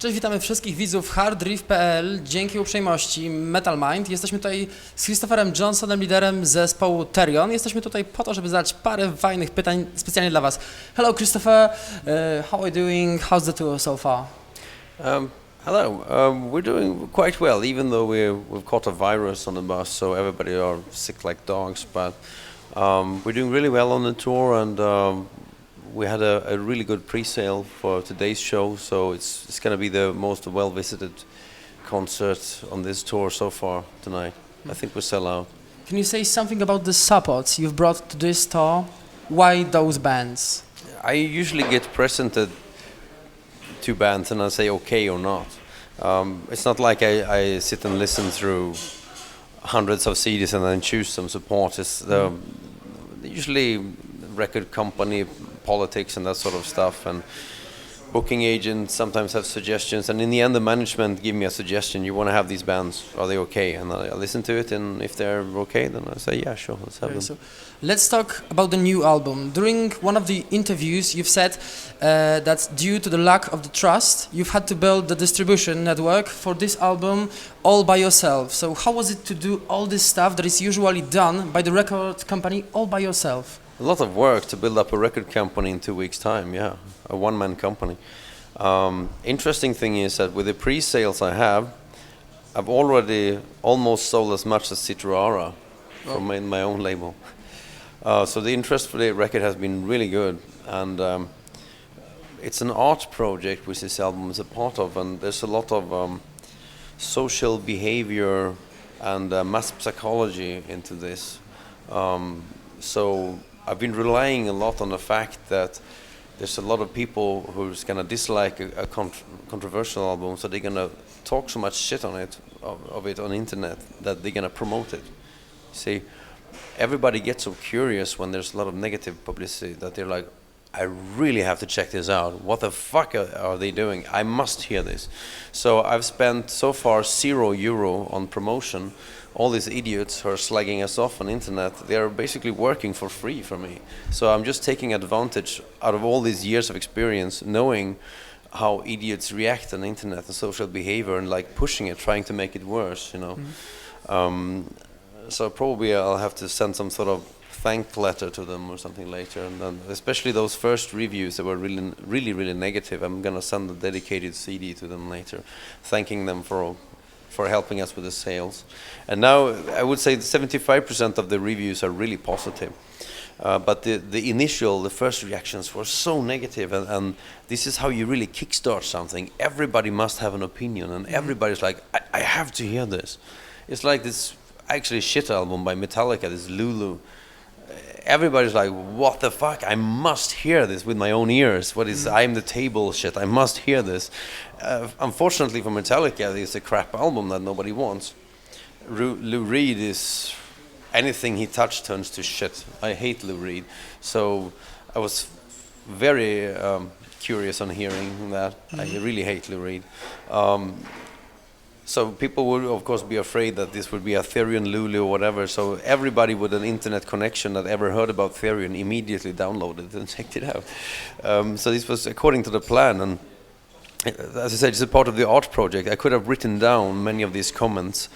Cześć, witamy wszystkich widzów Hardriff.pl. Dzięki uprzejmości Metal Mind. Jesteśmy tutaj z Christoferem Johnssonem, liderem zespołu Therion. Jesteśmy tutaj po to, żeby zadać parę fajnych pytań specjalnie dla Was. Hello Christofer, how are you doing? How's the tour so far? Hello, we're doing quite well, even though we've caught a virus on the bus, so everybody are sick like dogs, but we're doing really well on the tour, and we had a really good pre-sale for today's show, so it's going to be the most well-visited concert on this tour so far tonight. I think we'll sell out. Can you say something about the supports you've brought to this tour? Why those bands? I usually get presented two bands and I say okay or not. It's not like I sit and listen through hundreds of CDs and then choose some support. It's usually record company politics and that sort of stuff, and booking agents sometimes have suggestions, and in the end the management give me a suggestion. You want to have these bands, are they okay? And I listen to it, and if they're okay, then I say yeah, sure, let's have them. So let's talk about the new album. During one of the interviews you've said that due to the lack of the trust you've had to build the distribution network for this album all by yourself. So how was it to do all this stuff that is usually done by the record company all by yourself? A lot of work to build up a record company in 2 weeks' time, yeah, a one-man company. Interesting thing is that with the pre-sales I have, I've already almost sold as much as Citroara from my own label. So the interest for the record has been really good, and it's an art project which this album is a part of, and there's a lot of social behavior and mass psychology into this. So I've been relying a lot on the fact that there's a lot of people who's gonna dislike a controversial album, so they're gonna talk so much shit on it, of it on the internet, that they're gonna promote it. See, everybody gets so curious when there's a lot of negative publicity that they're like, I really have to check this out. What the fuck are they doing? I must hear this. So I've spent so far €0 on promotion. All these idiots who are slagging us off on internet, they are basically working for free for me. So I'm just taking advantage out of all these years of experience, knowing how idiots react on the internet and social behavior, and like pushing it, trying to make it worse, you know. So probably I'll have to send some sort of thank letter to them or something later, and then especially those first reviews that were really negative, I'm gonna send a dedicated CD to them later, thanking them for helping us with the sales. And now I would say 75% of the reviews are really positive, but the first reactions were so negative, and this is how you really kickstart something. Everybody must have an opinion, and everybody's like, I have to hear this. It's like this actually shit album by Metallica, this Lulu. Everybody's like, what the fuck, I must hear this with my own ears. What is I'm the Table shit, I must hear this. Unfortunately for Metallica, it's a crap album that nobody wants. Lou Reed is, anything he touched turns to shit. I hate Lou Reed. So I was very curious on hearing that. I really hate Lou Reed. So people would of course be afraid that this would be a Therion Lulu or whatever, so everybody with an internet connection that ever heard about Therion immediately downloaded it and checked it out. So this was according to the plan, and as I said, it's a part of the art project. I could have written down many of these comments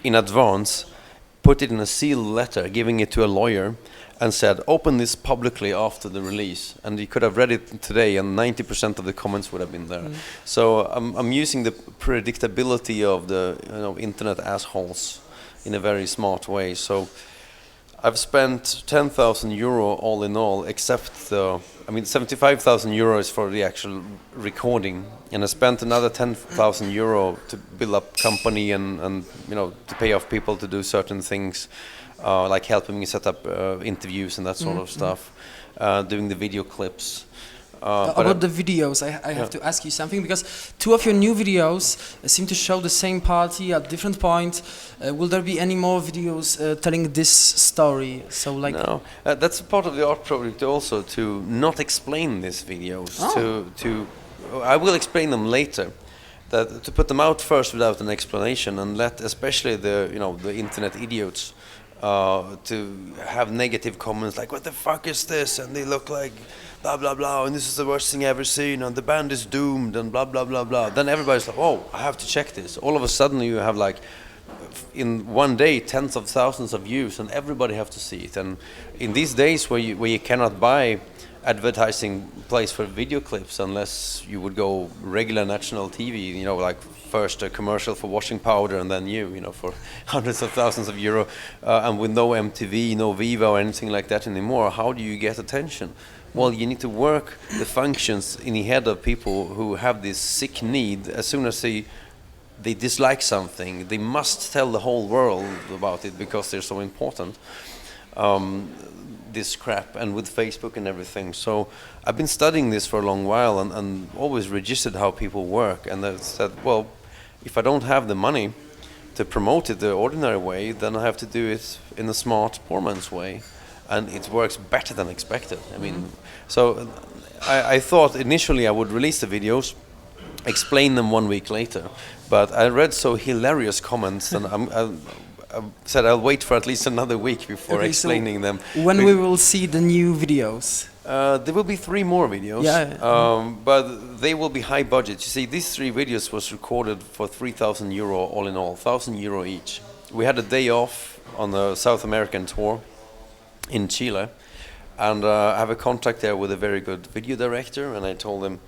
in advance, put it in a sealed letter, giving it to a lawyer, and said, open this publicly after the release. And you could have read it today, and 90% of the comments would have been there. So I'm using the predictability of the internet assholes in a very smart way. So I've spent €10,000 all in all, except 75,000 euros for the actual recording, and I spent another €10,000 to build up company and to pay off people to do certain things, like helping me set up interviews and that sort of stuff, doing the video clips. About the videos, I have to ask you something, because two of your new videos seem to show the same party at different points. Will there be any more videos telling this story? So like no, that's a part of the art project also, to not explain these videos. I will explain them later. That to put them out first without an explanation, and let especially the internet idiots to have negative comments like, what the fuck is this, and they look like blah blah blah, and this is the worst thing I've ever seen, and the band is doomed, and blah blah blah blah. Then everybody's like, oh, I have to check this. All of a sudden you have like, in one day, tens of thousands of views, and everybody have to see it. And in these days where you cannot buy advertising place for video clips unless you would go regular national TV, you know, like first a commercial for washing powder and then you know, for hundreds of thousands of euro, and with no MTV, no Viva or anything like that anymore, how do you get attention? Well, you need to work the functions in the head of people who have this sick need. As soon as they dislike something, they must tell the whole world about it because they're so important. This crap, and with Facebook and everything. So I've been studying this for a long while and always registered how people work, and I said, well, if I don't have the money to promote it the ordinary way, then I have to do it in a smart, poor man's way, and it works better than expected. I mean, so I thought initially I would release the videos, explain them 1 week later, but I read so hilarious comments, and I said I'll wait for at least another week before explaining them. When we will see the new videos? There will be 3 more videos, but they will be high budget. You see, these 3 videos was recorded for 3,000 euro all in all, 1,000 euro each. We had a day off on the South American tour in Chile, and I have a contact there with a very good video director, and I told him,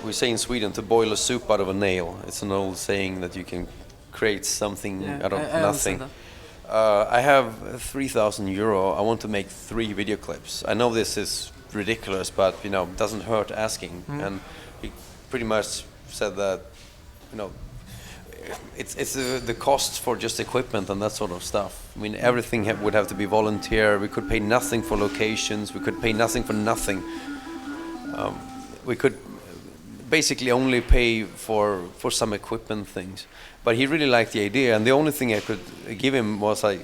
we say in Sweden, to boil a soup out of a nail. It's an old saying that you can create something out of nothing. I have 3,000 euro. I want to make 3 video clips. I know this is ridiculous, but you know, it doesn't hurt asking. And he pretty much said that, you know, it's the costs for just equipment and that sort of stuff. I mean, everything would have to be volunteer. We could pay nothing for locations. We could pay nothing for nothing. We could basically only pay for some equipment things. But he really liked the idea, and the only thing I could give him was, like,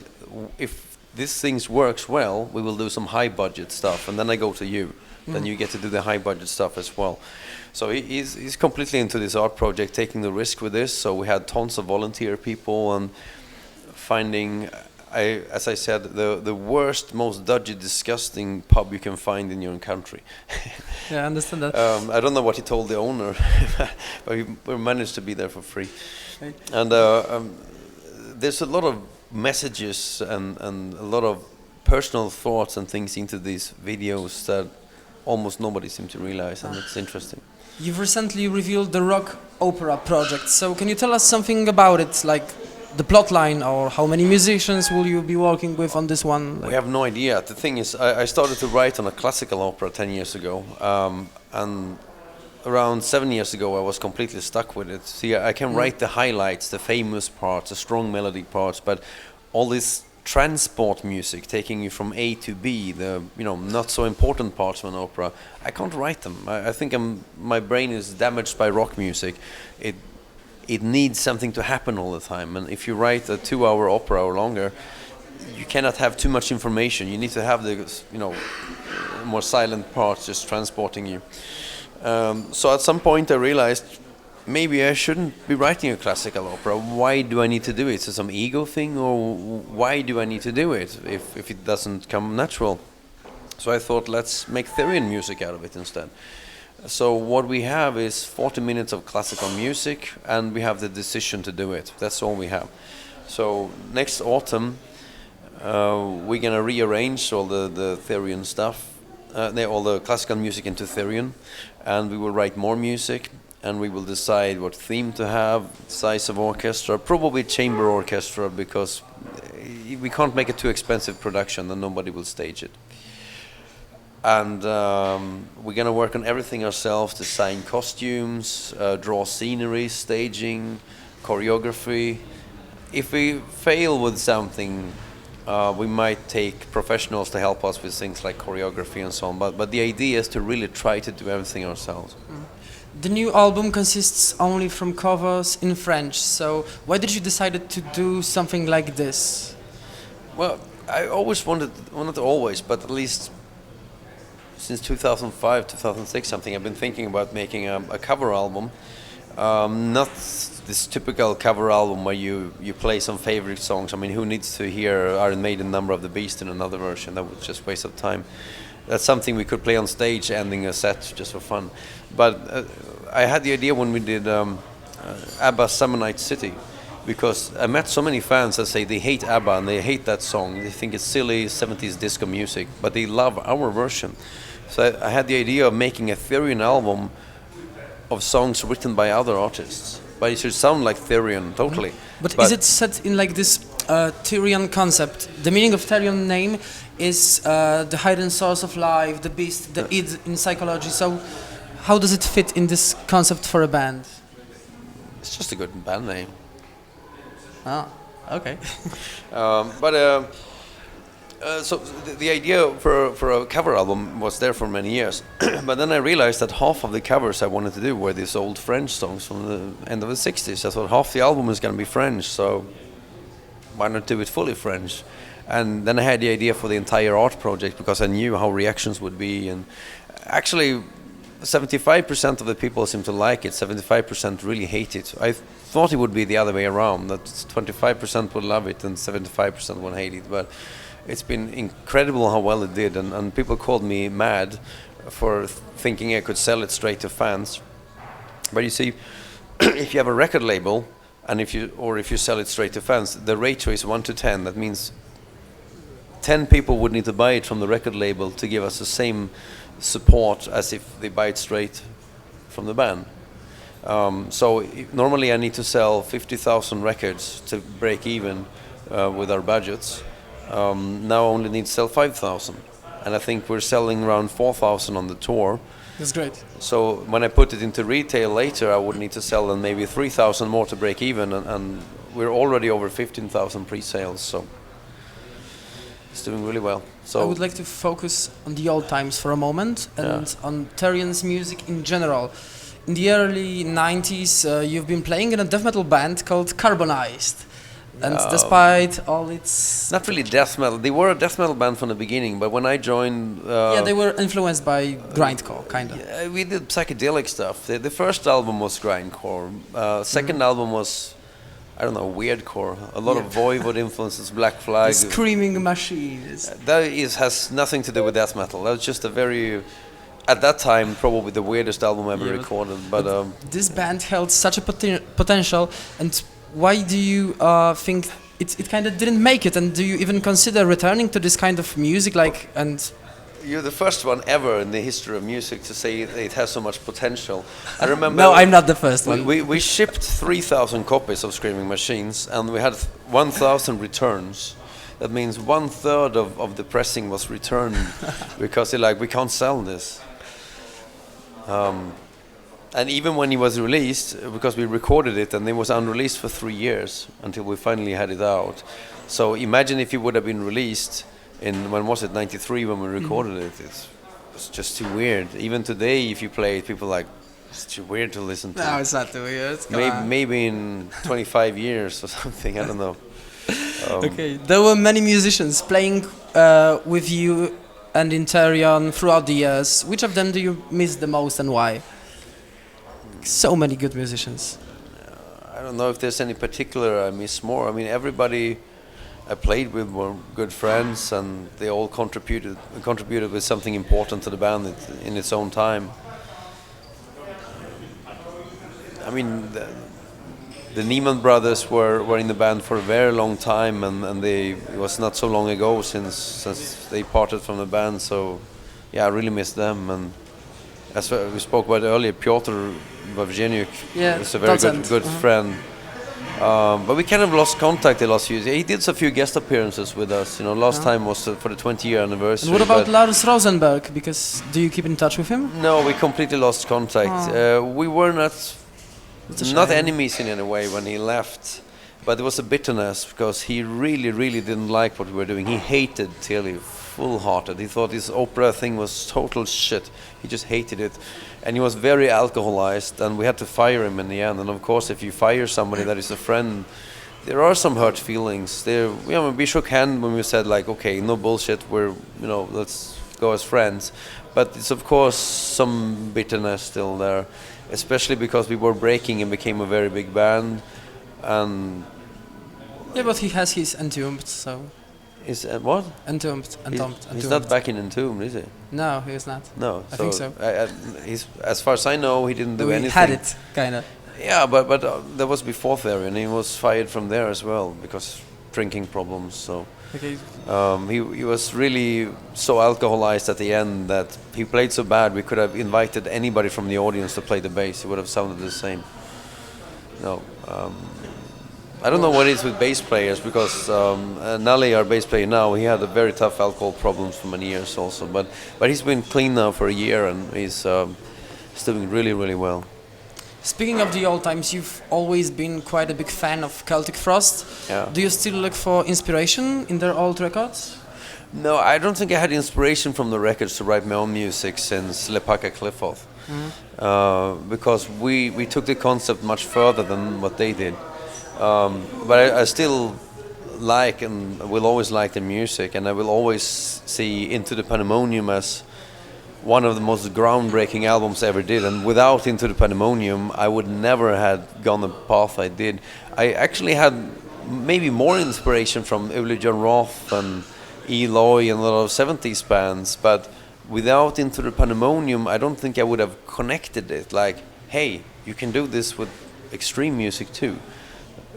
if this thing works well, we will do some high budget stuff, and then I go to you. Then you get to do the high budget stuff as well. So he's completely into this art project, taking the risk with this. So we had tons of volunteer people, and finding, as I said, the worst, most dodgy, disgusting pub you can find in your own country. Yeah, I understand that. I don't know what he told the owner, but we managed to be there for free. Right. And there's a lot of messages and a lot of personal thoughts and things into these videos that almost nobody seems to realize, and it's interesting. You've recently revealed the rock opera project, so can you tell us something about it, like the plot line, or how many musicians will you be working with on this one? We have no idea. The thing is, I started to write on a classical opera 10 years ago, and around 7 years ago I was completely stuck with it. See, I can write the highlights, the famous parts, the strong melody parts, but all this transport music, taking you from A to B, the not so important parts of an opera, I can't write them. I think my brain is damaged by rock music. It needs something to happen all the time, and if you write a 2-hour opera or longer, you cannot have too much information. You need to have the more silent parts just transporting you. So at some point I realized maybe I shouldn't be writing a classical opera. Why do I need to do it? Is it some ego thing, or why do I need to do it if it doesn't come natural? So I thought, let's make Therion music out of it instead. So what we have is 40 minutes of classical music, and we have the decision to do it. That's all we have. So next autumn we're gonna rearrange all the Therion stuff, all the classical music into Therion, and we will write more music, and we will decide what theme to have, size of orchestra, probably chamber orchestra, because we can't make a too expensive production and nobody will stage it. And we're gonna work on everything ourselves, design costumes, draw scenery, staging, choreography. If we fail with something, we might take professionals to help us with things like choreography and so on, but the idea is to really try to do everything ourselves. The new album consists only from covers in French, so why did you decide to do something like this? Well, I always wanted, well, not always, but at least since 2005, 2006 something, I've been thinking about making a cover album. Not this typical cover album where you play some favorite songs. I mean, who needs to hear Iron Maiden Number of the Beast in another version? That would just waste of time. That's something we could play on stage, ending a set just for fun. But I had the idea when we did ABBA's Summer Night City, because I met so many fans that say they hate ABBA and they hate that song. They think it's silly 70s disco music, but they love our version. So I had the idea of making a Therion album of songs written by other artists. But it should sound like Therion, totally. But is it set in like this Therion concept? The meaning of Therion name is the hidden source of life, the beast, the id in psychology. So how does it fit in this concept for a band? It's just a good band name. Ah, okay. So the idea for a cover album was there for many years, but then I realized that half of the covers I wanted to do were these old French songs from the end of the 60s. I thought half the album is going to be French, so why not do it fully French? And then I had the idea for the entire art project because I knew how reactions would be, and actually 75% of the people seem to like it, 75% really hate it. I thought it would be the other way around, that 25% would love it and 75% would hate it, but it's been incredible how well it did, and people called me mad for thinking I could sell it straight to fans. But you see, if you have a record label, and if you sell it straight to fans, the ratio is 1 to 10. That means 10 people would need to buy it from the record label to give us the same support as if they buy it straight from the band. So normally I need to sell 50,000 records to break even with our budgets. Now I only need to sell 5,000, and I think we're selling around 4,000 on the tour. That's great. So when I put it into retail later, I would need to sell then maybe 3,000 more to break even, and we're already over 15,000 pre-sales, so it's doing really well. So I would like to focus on the old times for a moment and on Therion's music in general. In the early 90s, you've been playing in a death metal band called Carbonized. And despite all its... Not really death metal. They were a death metal band from the beginning, but when I joined... yeah, they were influenced by grindcore, kind of. Yeah, we did psychedelic stuff. The first album was grindcore. Second album was, I don't know, weirdcore. A lot of Voivod influences, Black Flag. The Screaming Machines. That has nothing to do with death metal. That was just a very... At that time, probably the weirdest album ever recorded. But this band held such a potential, and why do you think it kind of didn't make it? And do you even consider returning to this kind of music? You're the first one ever in the history of music to say it has so much potential. I remember. No, I'm not the first one. We shipped 3,000 copies of Screaming Machines, and we had 1,000 returns. That means 1/3 of the pressing was returned because they're like, we can't sell this. And even when he was released, because we recorded it, and it was unreleased for 3 years until we finally had it out. So imagine if it would have been released in, when was it, 93 when we recorded it. It's just too weird. Even today, if you play it, people are like, it's too weird to listen to. No, it's not too weird. Maybe in 25 years or something, I don't know. Okay, there were many musicians playing with you and in Therion throughout the years. Which of them do you miss the most and why? So many good musicians. I don't know if there's any particular I miss more. I mean, everybody I played with were good friends, and they all contributed with something important to the band in its own time. I mean, the Niemann brothers were in the band for a very long time, and it was not so long ago since they parted from the band. So, yeah, I really miss them. And as we spoke about earlier, Piotr Wawrzyniuk is a very good friend. But we kind of lost contact the last few years. He did a few guest appearances with us. Last time was for the 20-year anniversary. And what about Lars Rosenberg? Because do you keep in touch with him? No, we completely lost contact. We were not enemies in any way when he left, but there was a bitterness because he really, really didn't like what we were doing. He hated Tele full-hearted. He thought this opera thing was total shit. He just hated it, and he was very alcoholized, and we had to fire him in the end. And of course, if you fire somebody that is a friend, there are some hurt feelings. We shook hands when we said like, okay, no bullshit. Let's go as friends. But it's of course some bitterness still there, especially because we were breaking and became a very big band. And yeah, but he has his entombed, so Is what? Entombed. He's not back in Entombed, is he? No, he is not. No, I think so. He's, as far as I know, he didn't do We anything. had it, kind of. Yeah, but that was before Therion. He was fired from there as well because drinking problems. So Okay. he was really so alcoholized at the end that he played so bad we could have invited anybody from the audience to play the bass. It would have sounded the same. No, I don't know what it is with bass players because Nally, our bass player now, he had a very tough alcohol problems for many years also. But he's been clean now for a year and he's doing really, really well. Speaking of the old times, you've always been quite a big fan of Celtic Frost. Yeah. Do you still look for inspiration in their old records? No, I don't think I had inspiration from the records to write my own music since Lepaka Cliffoth. Because we took the concept much further than what they did. But I still like and will always like the music, and I will always see Into the Pandemonium as one of the most groundbreaking albums I ever did. And without Into the Pandemonium, I would never have gone the path I did. I actually had maybe more inspiration from Uli John Roth and Eloy and a lot of 70s bands, but without Into the Pandemonium, I don't think I would have connected it. Like, hey, you can do this with extreme music too.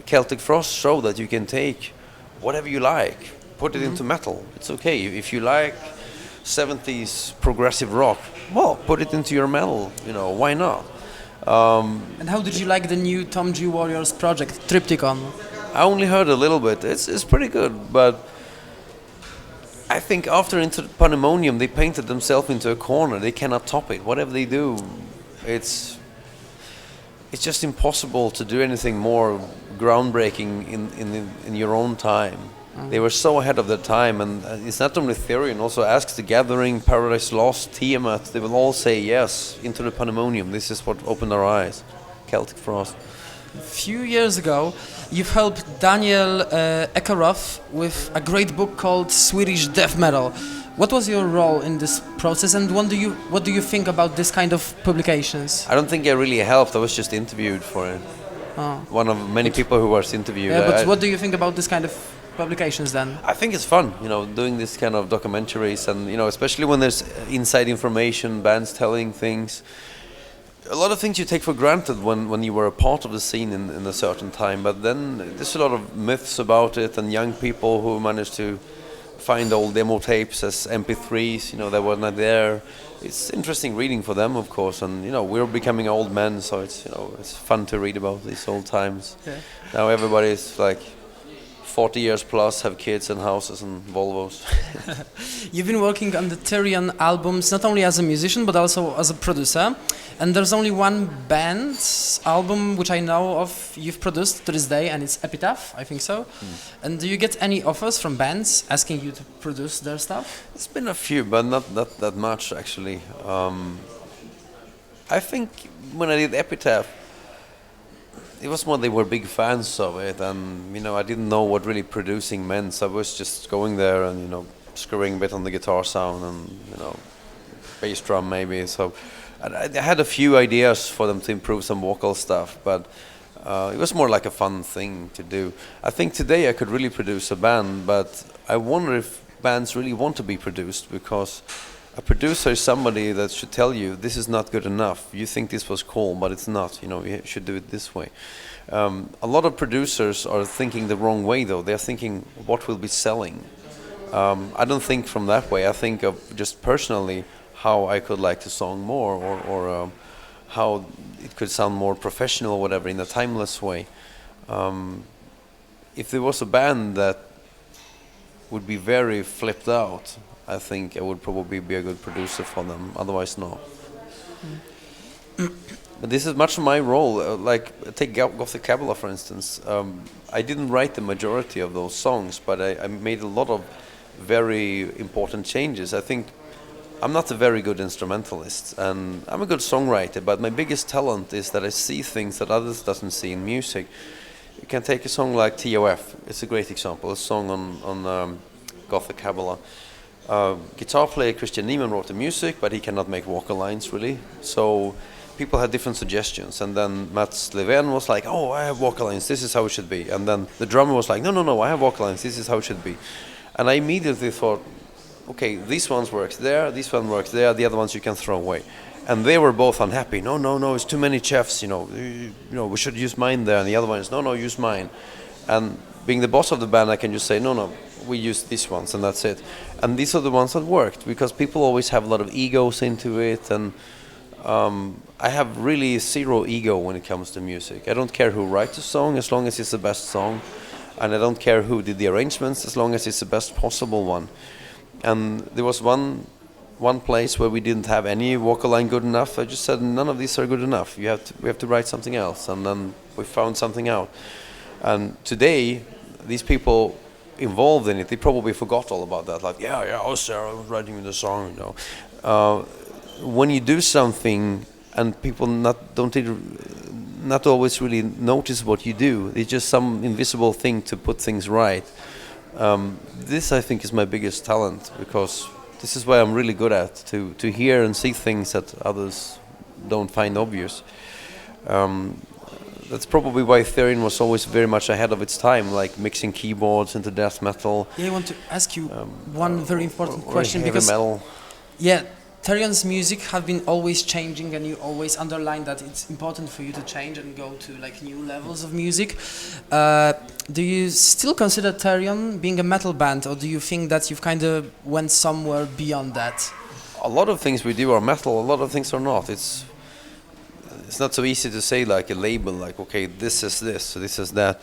Celtic Frost showed that you can take whatever you like, put it into metal. It's okay. If you like 70s progressive rock, well, put it into your metal. You know, why not? And how did you like the new Tom G. Warriors project, Trypticon? I only heard a little bit. It's pretty good, but I think after Into the Pandemonium, they painted themselves into a corner. They cannot top it. Whatever they do, it's just impossible to do anything more groundbreaking in your own time. They were so ahead of their time, and it's not only Therion. Also, Ask the Gathering, Paradise Lost, Tiamat. They will all say yes. Into the Pandemonium. This is what opened our eyes. Celtic Frost. A few years ago, you've helped Daniel Ekeroth with a great book called Swedish Death Metal. What was your role in this process, and what do you think about this kind of publications? I don't think I really helped. I was just interviewed for it. Oh. One of many people who was interviewed. Yeah, but what do you think about this kind of publications then? I think it's fun, you know, doing this kind of documentaries, and you know, especially when there's inside information, bands telling things. A lot of things you take for granted when you were a part of the scene in a certain time, but then there's a lot of myths about it, and young people who managed to find old demo tapes as MP3s, you know, that were not there. It's interesting reading for them, of course, and you know, we're becoming old men, so it's, you know, it's fun to read about these old times. Okay. Now everybody's like 40 years plus, have kids and houses and Volvos. You've been working on the Therion albums not only as a musician but also as a producer, and there's only one band's album which I know of you've produced to this day, and it's Epitaph, I think so. And do you get any offers from bands asking you to produce their stuff? It's been a few, but not that much actually. I think when I did Epitaph, it was more they were big fans of it, and you know, I didn't know what really producing meant, so I was just going there and, you know, screwing a bit on the guitar sound and, you know, bass drum maybe. So I had a few ideas for them to improve some vocal stuff, but it was more like a fun thing to do. I think today I could really produce a band, but I wonder if bands really want to be produced, because a producer is somebody that should tell you, this is not good enough. You think this was cool, but it's not. You know, you should do it this way. A lot of producers are thinking the wrong way, though. They're thinking, what will be selling? I don't think from that way. I think of just personally how I could like the song more, or how it could sound more professional or whatever, in a timeless way. If there was a band that would be very flipped out, I think I would probably be a good producer for them. Otherwise, no. But this is much of my role. Like, take Gothic Kabbalah, for instance. I didn't write the majority of those songs, but I made a lot of very important changes. I think I'm not a very good instrumentalist, and I'm a good songwriter, but my biggest talent is that I see things that others doesn't see in music. You can take a song like TOF. It's a great example. A song on Gothic Kabbalah. Guitar player Christian Niemann wrote the music, but he cannot make vocal lines really. So people had different suggestions, and then Mats Levén was like, "Oh, I have vocal lines. This is how it should be." And then the drummer was like, "No, I have vocal lines. This is how it should be." And I immediately thought, okay, this one works there, this one works there, the other ones you can throw away. And they were both unhappy. No, it's too many chefs. We should use mine there. And the other one is, no, use mine. And being the boss of the band, I can just say, no, we use these ones, and that's it. And these are the ones that worked, because people always have a lot of egos into it, and I have really zero ego when it comes to music. I don't care who writes a song as long as it's the best song, and I don't care who did the arrangements as long as it's the best possible one. And there was one place where we didn't have any vocal line good enough. I just said, none of these are good enough. We have to write something else, and then we found something out. And today, these people involved in it, they probably forgot all about that. Like, I was there, I was writing the song. When you do something and people not always really notice what you do, it's just some invisible thing to put things right. This, I think, is my biggest talent, because this is what I'm really good at, to hear and see things that others don't find obvious. That's probably why Therion was always very much ahead of its time, like mixing keyboards into death metal. Yeah, I want to ask you one very important question, heavy because metal. Yeah, Therion's music have been always changing, and you always underline that it's important for you to change and go to like new levels of music. Do you still consider Therion being a metal band, or do you think that you've kind of went somewhere beyond that? A lot of things we do are metal, a lot of things are not. It's not so easy to say like a label, like, okay, this is this, this is that.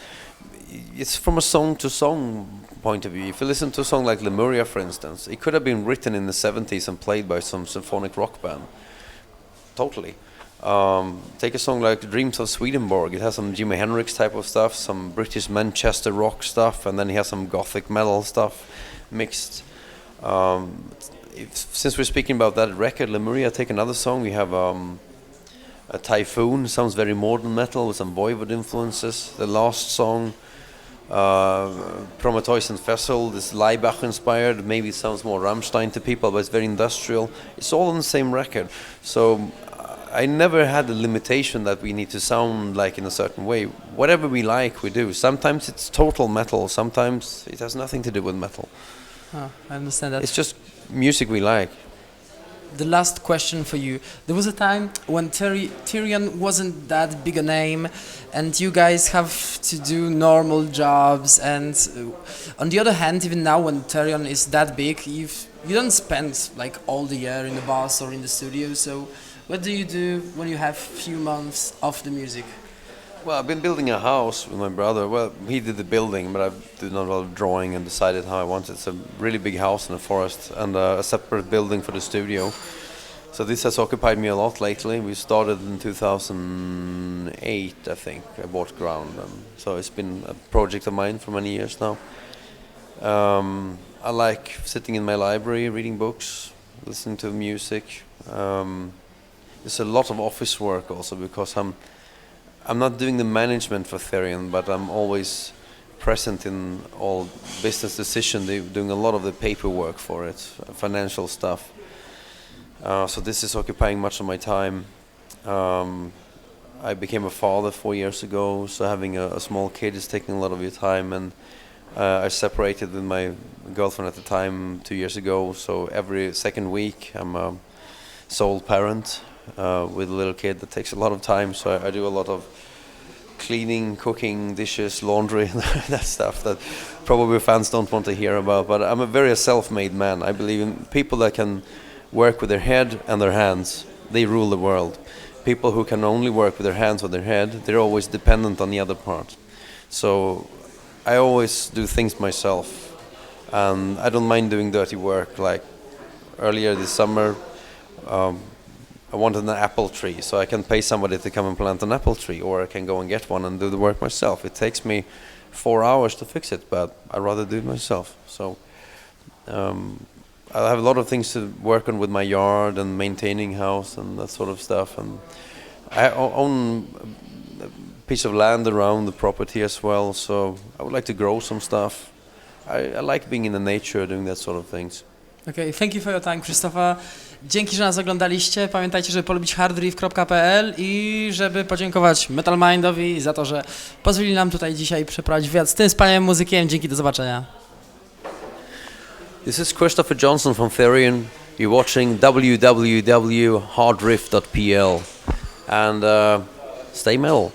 It's from a song to song point of view. If you listen to a song like Lemuria, for instance, it could have been written in the 70s and played by some symphonic rock band. Totally. Take a song like Dreams of Swedenborg. It has some Jimi Hendrix type of stuff, some British Manchester rock stuff, and then he has some gothic metal stuff mixed. Since we're speaking about that record, Lemuria, take another song. We have a Typhoon, sounds very modern metal with some Voivod influences. The last song, Prometheus and Fessel, this Leibach inspired. Maybe it sounds more Rammstein to people, but it's very industrial. It's all on the same record. So I never had the limitation that we need to sound like in a certain way. Whatever we like, we do. Sometimes it's total metal, sometimes it has nothing to do with metal. Oh, I understand that. It's just music we like. The last question for you. There was a time when Therion wasn't that big a name, and you guys have to do normal jobs, and on the other hand, even now when Therion is that big, you don't spend like all the year in the bars or in the studio. So what do you do when you have few months off the music? Well, I've been building a house with my brother. Well, he did the building, but I did not a lot of drawing and decided how I wanted. It's a really big house in the forest and a separate building for the studio. So this has occupied me a lot lately. We started in 2008, I think. I bought ground. So it's been a project of mine for many years now. I like sitting in my library, reading books, listening to music. There's a lot of office work also, because I'm not doing the management for Therion, but I'm always present in all business decisions. They're doing a lot of the paperwork for it, financial stuff. So this is occupying much of my time. I became a father 4 years ago, so having a small kid is taking a lot of your time. And I separated with my girlfriend at the time 2 years ago, so every second week I'm a sole parent. With a little kid that takes a lot of time, so I do a lot of cleaning, cooking, dishes, laundry, that stuff that probably fans don't want to hear about. But I'm a very self-made man. I believe in people that can work with their head and their hands. They rule the world. People who can only work with their hands or their head, they're always dependent on the other part. So I always do things myself, and I don't mind doing dirty work. Like earlier this summer, I wanted an apple tree, so I can pay somebody to come and plant an apple tree, or I can go and get one and do the work myself. It takes me 4 hours to fix it, but I'd rather do it myself. So I have a lot of things to work on with my yard and maintaining house and that sort of stuff. And I own a piece of land around the property as well, so I would like to grow some stuff. I like being in the nature, doing that sort of things. Okay, thank you for your time, Christofer. Dzięki, że nas oglądaliście. Pamiętajcie, żeby polubić Hardriff.pl i żeby podziękować Metal Mindowi za to, że pozwolili nam tutaj dzisiaj przeprowadzić wywiad z tym wspaniałym muzykiem. Dzięki, do zobaczenia. This is Christofer Johnsson from Therion. You're watching www.hardriff.pl and stay metal.